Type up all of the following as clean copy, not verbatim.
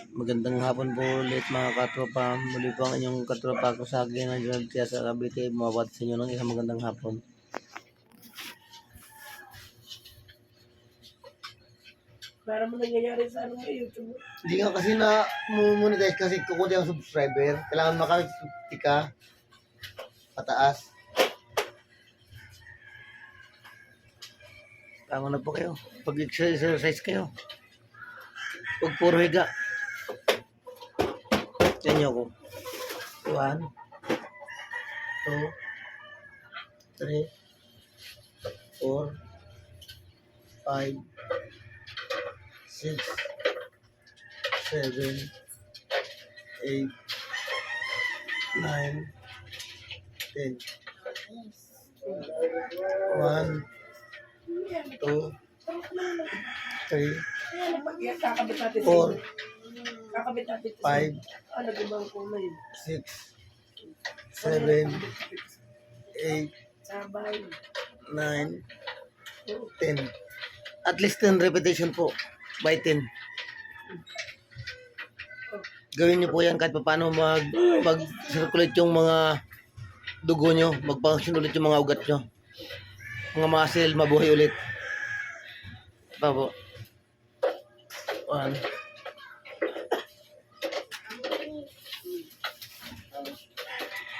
Magandang hapon po ulit mga katropa. Muli po ang inyong katropa ko sa akin ng Gerald kaya sa Cavite. Mababati sa inyo ng isang magandang hapon. Para mo nangyayari sa ano may YouTube. Hindi nga kasi na monetize kasi kukunti ang subscriber. Kailangan maka-50 ka pataas. Tama na po kayo. Pag-exercise kayo. Huwag puro higa. Yan nyo ko. 1, 2, 3, 4, 5, 6, 7, 8, 9, 10. 1, 2, 3, Kakabit natin 4, Kakabit natin 5, ano ibang kulay. 6, 7, 8, Sabay. 9, 10. At least 10 repetition po by 10. Gawin niyo po yan kahit paano mag-circulate yung mga dugo nyo, mag-function ulit yung mga ugat nyo. Mga muscle, mabuhay ulit. Pa po. 1,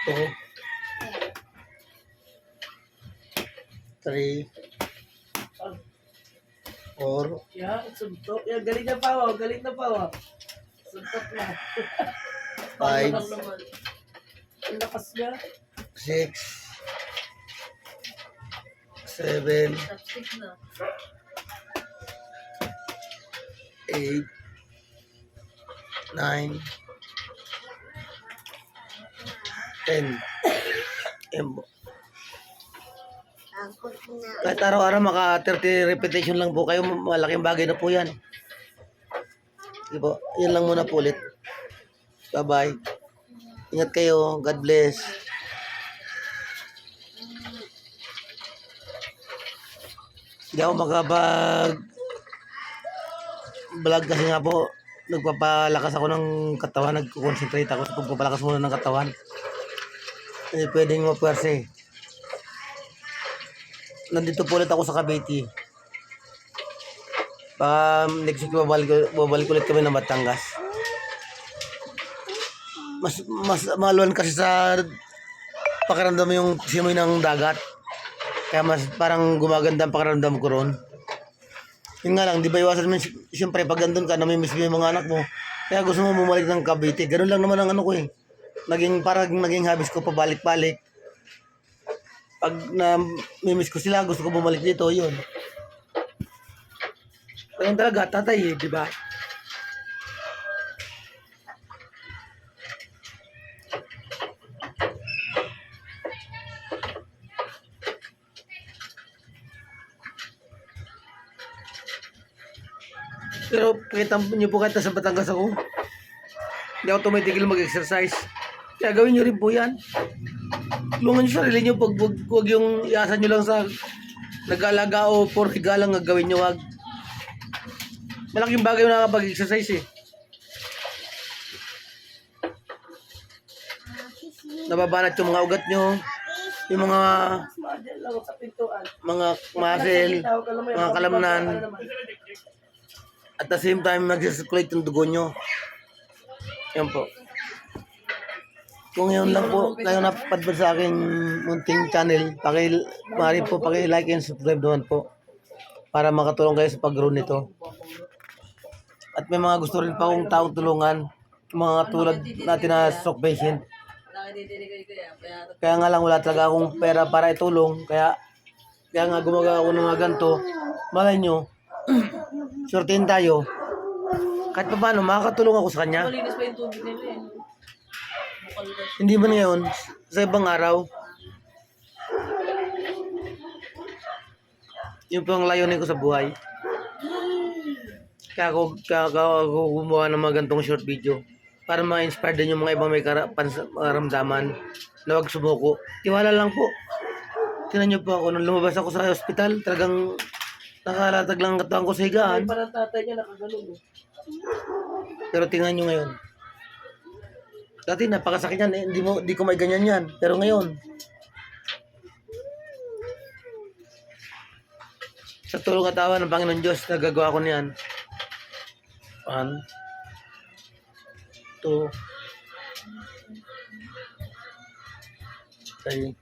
2, 3, 4, Yeah, suntok. Yeah, galing na pa wow. Galing na pa wow. Suntok na. 5, Ang lakas niya. 6, 7, 8, 9, 10. Embo. Kahit araw-araw maka 30 repetition lang po kayo, malaking bagay na po yan. Sige po, yan lang muna po ulit. Bye-bye. Ingat kayo. God bless. Hindi ako vlog kasi nga po nagpapalakas ako ng katawan, nagko-concentrate ako sa pagpapalakas muna ng katawan. Hindi pwedeng mapwersa eh. Nandito po ulit ako sa Cavite. Baka next week babalik ulit kami ng Batangas. Mas maluwan kasi sa pakiramdam mo yung simoy ng dagat. Kaya mas parang gumaganda ang pakiramdam ko ron. Yun nga lang, di ba iwasan mo, siyempre pag andun ka, namimiss mo yung mga anak mo. Kaya gusto mo bumalik ng Cavite. Ganun lang naman ang ano ko eh. Naging habis ko pabalik-balik. Pag namimiss ko sila, gusto ko bumalik dito, yun. Kaya talaga, tatay eh, di ba? Pero kita niyo po kahit sa Batangas ako, hindi ako tumitigil mag-exercise. Kaya gawin niyo rin po yan. Tulungan niyo sarili niyo, wag yung iasan niyo lang sa nag-alaga o for higa lang gagawin niyo, wag. Malaking bagay yung nakapag-exercise eh. Nababanat yung mga ugat niyo, yung mga Lang sa pintuan. muscle, mga kalamnan. At the same time, nag-circulate yung dugo nyo. Yan po. Kung yun lang po, kayo napadpad sa aking munting channel, maaari po paki-like and subscribe naman po para makatulong kayo sa pag-grow nito. At may mga gusto rin pa akong taong tulungan, mga tulad natin na stroke patient. Kaya nga lang wala talaga akong pera para itulong, kaya nga gumagawa ako ng mga ganito. Malay nyo, sortein tayo. Kahit pa paano, makakatulong ako sa kanya. Malinis pa yung tubig nila eh. Hindi man ngayon, sa ibang araw. Yun po ang layunin ko sa buhay. Kaya ako gumawa ng mga gantong short video para ma-inspire din yung mga ibang may karamdaman na huwag sumuko. Tiwala lang po. Tingnan niyo po ako, nung lumabas ako sa ospital, talagang nakalatag lang ang katawan ko sa higaan. Parang tatay niya nakaganon. Pero tingnan nyo ngayon. Dati napakasakit yan, eh. Hindi ko may ganyan yan. Pero ngayon, sa tulong at awa ng Panginoon Diyos, nagagawa ko niyan. 1, 2, 3,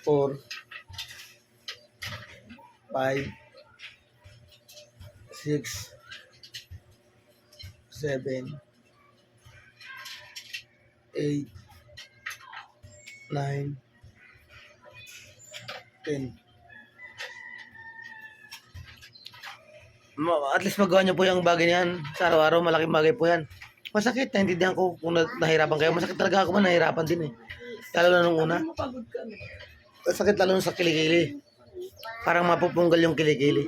4, 5, 6, 7, 8, 9, 10. At least magawa niyo po yung bagay niyan. Sa araw-araw, malaking bagay po yan. Masakit, naintindihan ko kung nahirapan kayo. Masakit talaga ako man, nahirapan din eh. Lalo na nung una. Mapagod ka. Masakit lalo sa kilikili. Parang mapupunggal yung kilikili.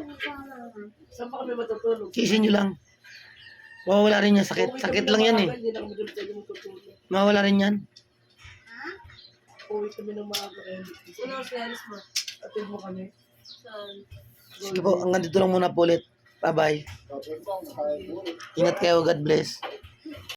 Saan pa kami matutulog? Sisin nyo lang. Mawawala rin yan. Sakit lang yan eh. Hindi na kami pwede matutulog. Mawawala rin yan. Uwi kami ng maaga kaya hindi. Ano ang plans mo? Atid mo kami. Saan? Sige po, hanggang dito lang muna po ulit. Bye-bye. Ingat kayo. God bless.